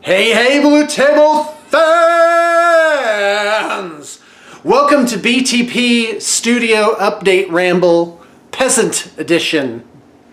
Hey, hey, Blue Table fans! Welcome to BTP Studio Update Ramble Peasant Edition.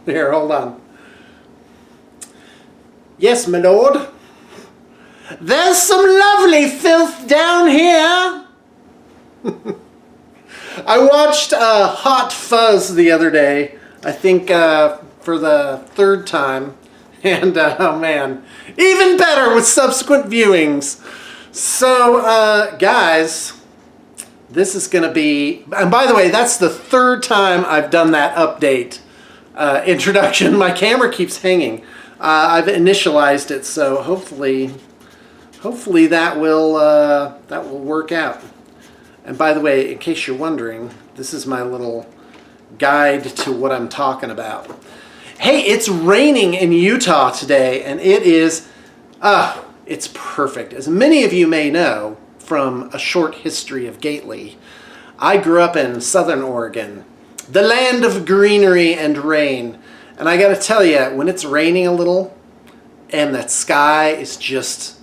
Here, hold on. Yes, my lord. There's some lovely filth down here. I watched Hot Fuzz the other day, I think for the third time. And, oh man, even better with subsequent viewings. So, guys, this is going to be, and by the way, that's the third time I've done that update introduction. My camera keeps hanging. I've initialized it, so hopefully that will work out. And by the way, in case you're wondering, this is my little guide to what I'm talking about. Hey, it's raining in Utah today, and it is, it's perfect. As many of you may know from a short history of Gately, I grew up in Southern Oregon, the land of greenery and rain. And I gotta tell you, when it's raining a little, and that sky is just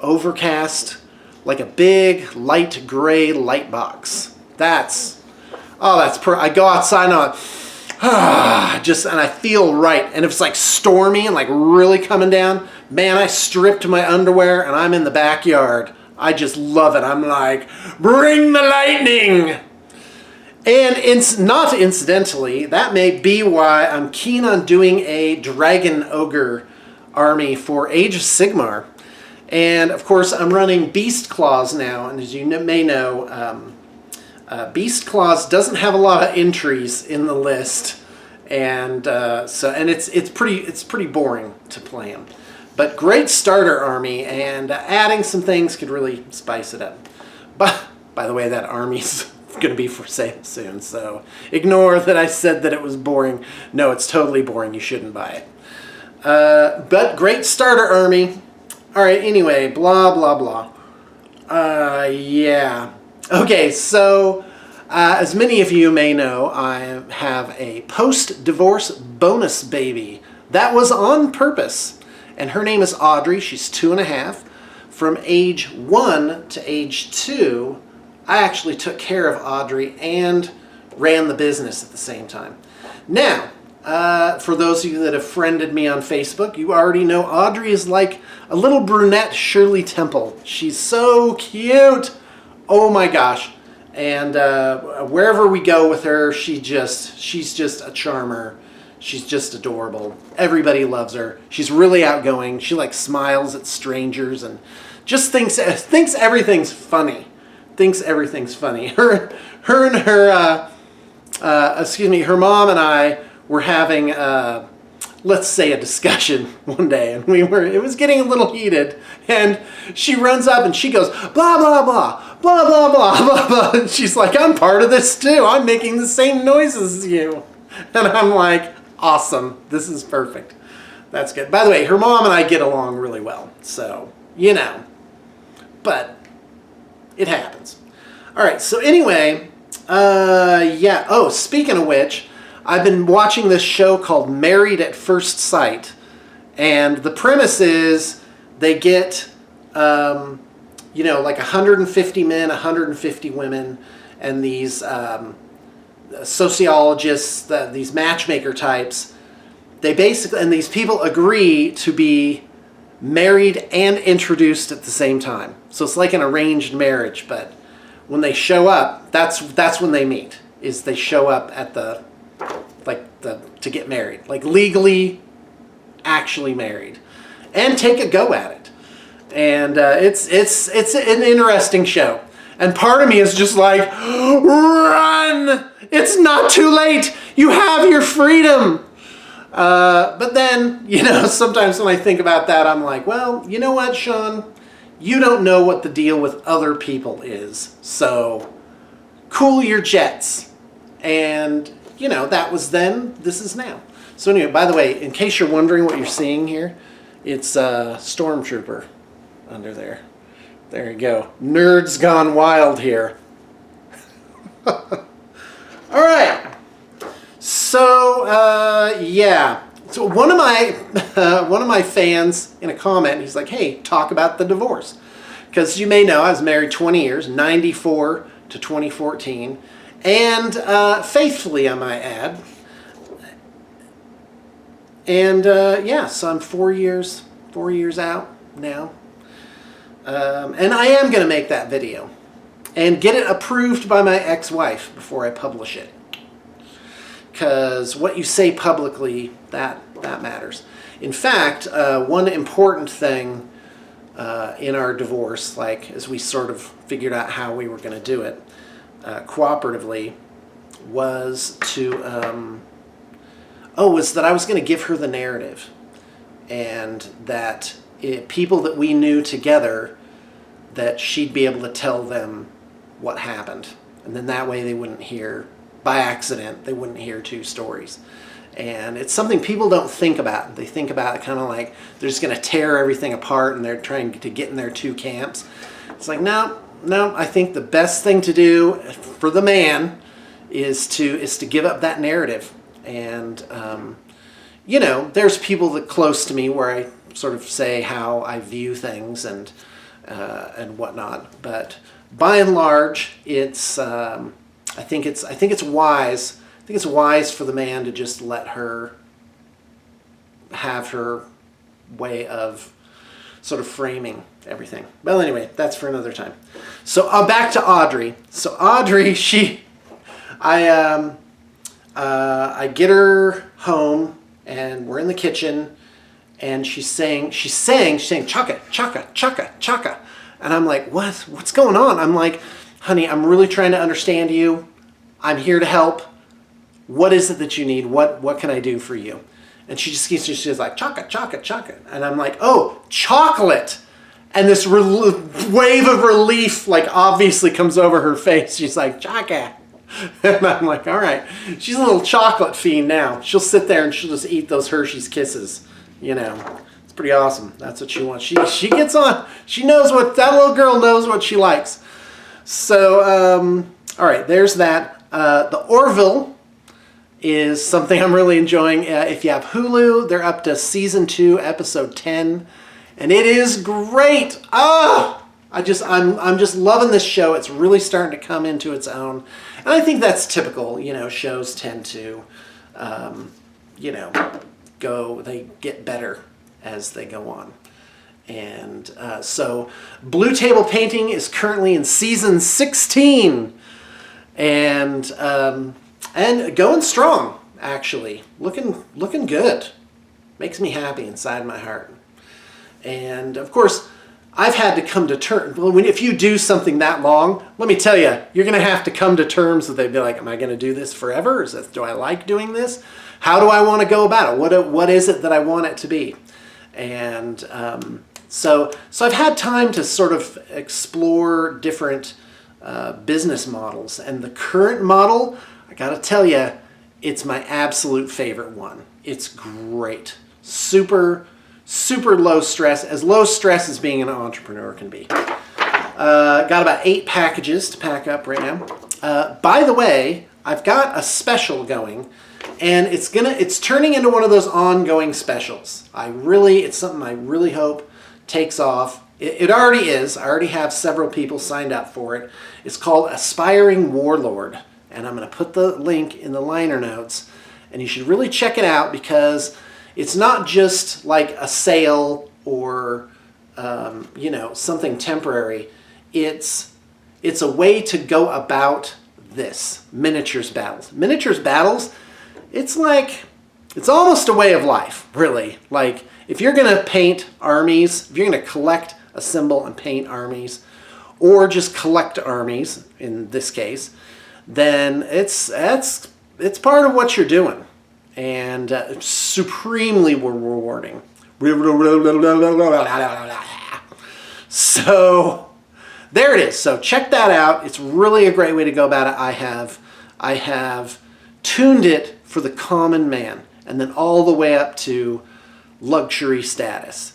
overcast, like a big light gray light box, I go outside and I'm like, and I feel right. And if it's like stormy and like really coming down, man, I stripped my underwear and I'm in the backyard. I just love it. I'm like, bring the lightning. And it's not incidentally, that may be why I'm keen on doing a dragon ogre army for Age of Sigmar. And of course, I'm running Beast Claws now. And as you may know, Beast Claws doesn't have a lot of entries in the list, and it's pretty boring to play them. But great starter army, and adding some things could really spice it up. But by the way, that army's going to be for sale soon, so ignore that I said that it was boring. No, it's totally boring. You shouldn't buy it. But great starter army. All right. Anyway, blah blah blah. Yeah. Okay, so as many of you may know, I have a post-divorce bonus baby. That was on purpose. And her name is Audrey. She's 2.5. From age 1 to age 2, I actually took care of Audrey and ran the business at the same time. Now, for those of you that have friended me on Facebook, you already know Audrey is like a little brunette Shirley Temple. She's so cute. Oh my gosh. And wherever we go with her, she's just a charmer. She's just adorable. Everybody loves her. She's really outgoing. She like smiles at strangers and just thinks everything's funny. Thinks everything's funny. Her mom and I were having let's say a discussion one day, and it was getting a little heated, and she runs up and she goes, blah, blah, blah, blah, blah, blah, blah, blah. And she's like, I'm part of this too. I'm making the same noises as you. And I'm like, awesome. This is perfect. That's good. By the way, her mom and I get along really well. So, you know, but it happens. All right. So anyway, yeah. Oh, speaking of which, I've been watching this show called Married at First Sight, and the premise is they get, like 150 men, 150 women, and these sociologists, these matchmaker types, and these people agree to be married and introduced at the same time. So it's like an arranged marriage, but when they show up, that's when they meet, is they show up at to get married, like legally actually married, and take a go at it. And it's an interesting show. And part of me is just like, run! It's not too late. You have your freedom. But then, sometimes when I think about that, I'm like, well, you know what, Sean? You don't know what the deal with other people is. So cool your jets. And that was then, this is now. So anyway, by the way, in case you're wondering what you're seeing here, it's a Stormtrooper under there. There you go. Nerds gone wild here. All right. So, yeah. So one of my fans in a comment, he's like, "Hey, talk about the divorce," because you may know I was married 20 years, 94 to 2014, and faithfully, I might add. And yeah, so I'm 4 years out now, and I am going to make that video and get it approved by my ex-wife before I publish it. Because what you say publicly, that matters. In fact, one important thing in our divorce, like as we sort of figured out how we were going to do it cooperatively, was that I was going to give her the narrative, and that people that we knew together, that she'd be able to tell them what happened, and then that way they wouldn't hear. By accident, they wouldn't hear two stories. And it's something people don't think about. They think about it kind of like they're just going to tear everything apart and they're trying to get in their two camps. It's like, no, I think the best thing to do for the man is to give up that narrative. And, you know, there's people that close to me where I sort of say how I view things and whatnot. But by and large, it's... I think it's wise. I think it's wise for the man to just let her have her way of sort of framing everything. Well, anyway, that's for another time. So back to Audrey. So Audrey, I get her home and we're in the kitchen and she's saying chaka chaka chaka chaka, and I'm like, what's going on? I'm like, honey, I'm really trying to understand you. I'm here to help. What is it that you need? What can I do for you? And she's like, chaka, chaka, chaka. And I'm like, oh, chocolate. And this wave of relief, like, obviously comes over her face. She's like, chaka. And I'm like, all right. She's a little chocolate fiend now. She'll sit there and she'll just eat those Hershey's Kisses. You know, it's pretty awesome. That's what she wants. She gets on. She knows that little girl knows what she likes. So, all right, there's that. The Orville is something I'm really enjoying. If you have Hulu, they're up to season 2, episode 10, and it is great. I'm just loving this show. It's really starting to come into its own, and I think that's typical. You know, shows tend to, you know, they get better as they go on. And so Blue Table Painting is currently in season 16, and going strong, actually. Looking good. Makes me happy inside my heart. And of course, I've had to come to terms. Well, if you do something that long, let me tell you, you're going to have to come to terms with it. Be like, am I going to do this forever? Do I like doing this? How do I want to go about it? What is it that I want it to be? And so I've had time to sort of explore different business models, and the current model, I gotta tell you, it's my absolute favorite one. It's great. Super low stress, as low stress as being an entrepreneur can be. Got about 8 packages to pack up right now. By the way, I've got a special going, and it's turning into one of those ongoing specials. It's something I really hope takes off. It already is. I already have several people signed up for it. It's called Aspiring Warlord, and I'm going to put the link in the liner notes, and you should really check it out, because it's not just like a sale or you know, something temporary. It's a way to go about this miniatures battles. Miniatures battles, it's almost a way of life, really. Like, if you're going to paint armies, if you're going to collect, assemble, and paint armies, or just collect armies in this case, then it's part of what you're doing, and supremely rewarding. So there it is. So check that out. It's really a great way to go about it. I have tuned it for the common man, and then all the way up to luxury status.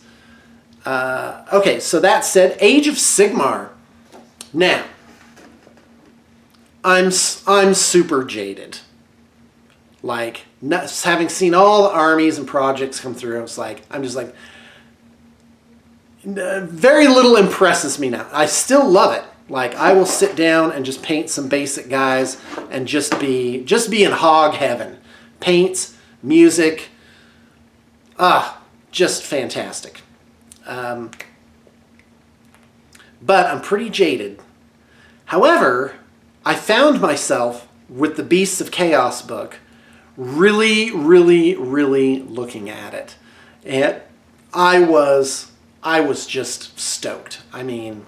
Okay, so that said, Age of Sigmar. Now, I'm super jaded. Like, having seen all the armies and projects come through, I'm just like, very little impresses me now. I still love it. Like, I will sit down and just paint some basic guys and just be in hog heaven. Paints, music, just fantastic. But I'm pretty jaded. However, I found myself with the Beasts of Chaos book really, really, really looking at it. And I was just stoked. I mean,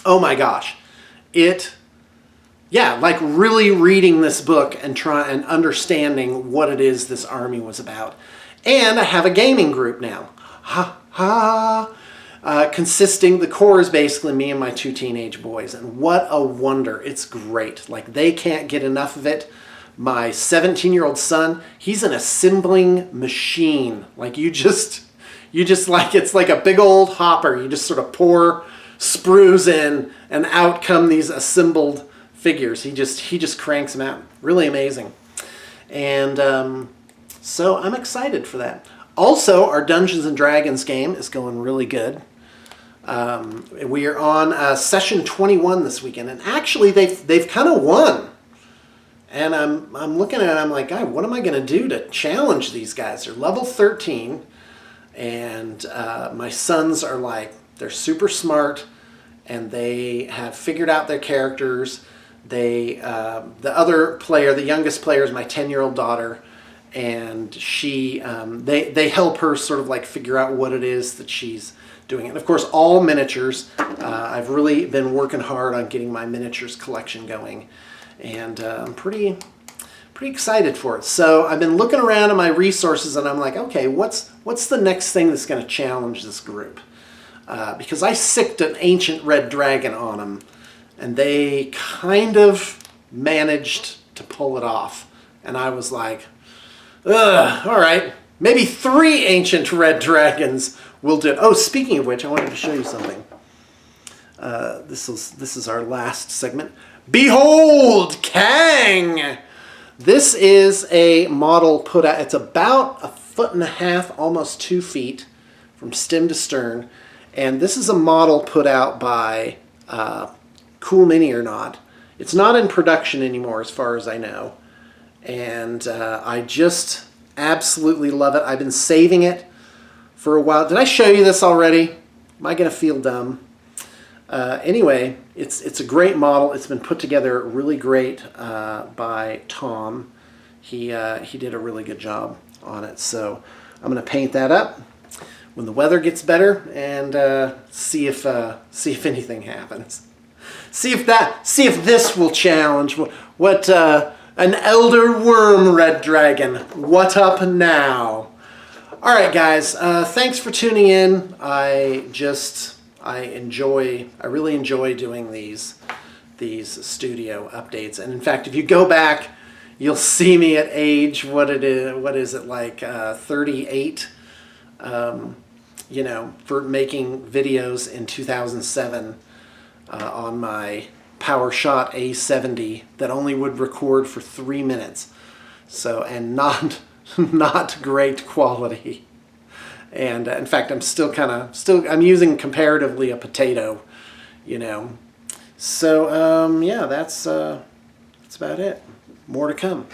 oh my gosh. Like really reading this book and understanding what it is this army was about. And I have a gaming group now. Consisting, the core is basically me and my 2 teenage boys. And what a wonder. It's great. Like, they can't get enough of it. My 17-year-old son, he's an assembling machine. Like, you just like, it's like a big old hopper. You just sort of pour sprues in and out come these assembled figures. He just cranks them out. Really amazing. And so I'm excited for that. Also, our Dungeons and Dragons game is going really good. We are on session 21 this weekend, and actually they've kind of won. And I'm looking at it, I'm like, God, what am I going to do to challenge these guys? They're level 13, and my sons are like, they're super smart, and they have figured out their characters. The other player, the youngest player, is my 10-year-old daughter, and they help her sort of like figure out what it is that she's doing. And of course, all miniatures. I've really been working hard on getting my miniatures collection going, and I'm pretty excited for it. So I've been looking around at my resources, and I'm like, okay, what's the next thing that's going to challenge this group? Because I sicked an ancient red dragon on them, and they kind of managed to pull it off. And I was like, ugh, all right, maybe 3 ancient red dragons will do it. Oh, speaking of which, I wanted to show you something. This is our last segment. Behold, Kang! This is a model put out. It's about 1.5 feet, almost 2 feet from stem to stern. And this is a model put out by Cool Mini or Not. It's not in production anymore as far as I know. And I just absolutely love it. I've been saving it for a while. Did I show you this already? Am I going to feel dumb? Anyway, it's a great model. It's been put together really great by Tom. He did a really good job on it. So I'm going to paint that up when the weather gets better and see if anything happens. See if this will challenge what an elder worm red dragon. What up now? All right, guys. Thanks for tuning in. I really enjoy doing these studio updates. And in fact, if you go back, you'll see me at age, what is it, like 38, for making videos in 2007 on my PowerShot A70 that only would record for 3 minutes. So, and not great quality. And in fact, I'm using comparatively a potato, So, yeah, that's about it. More to come.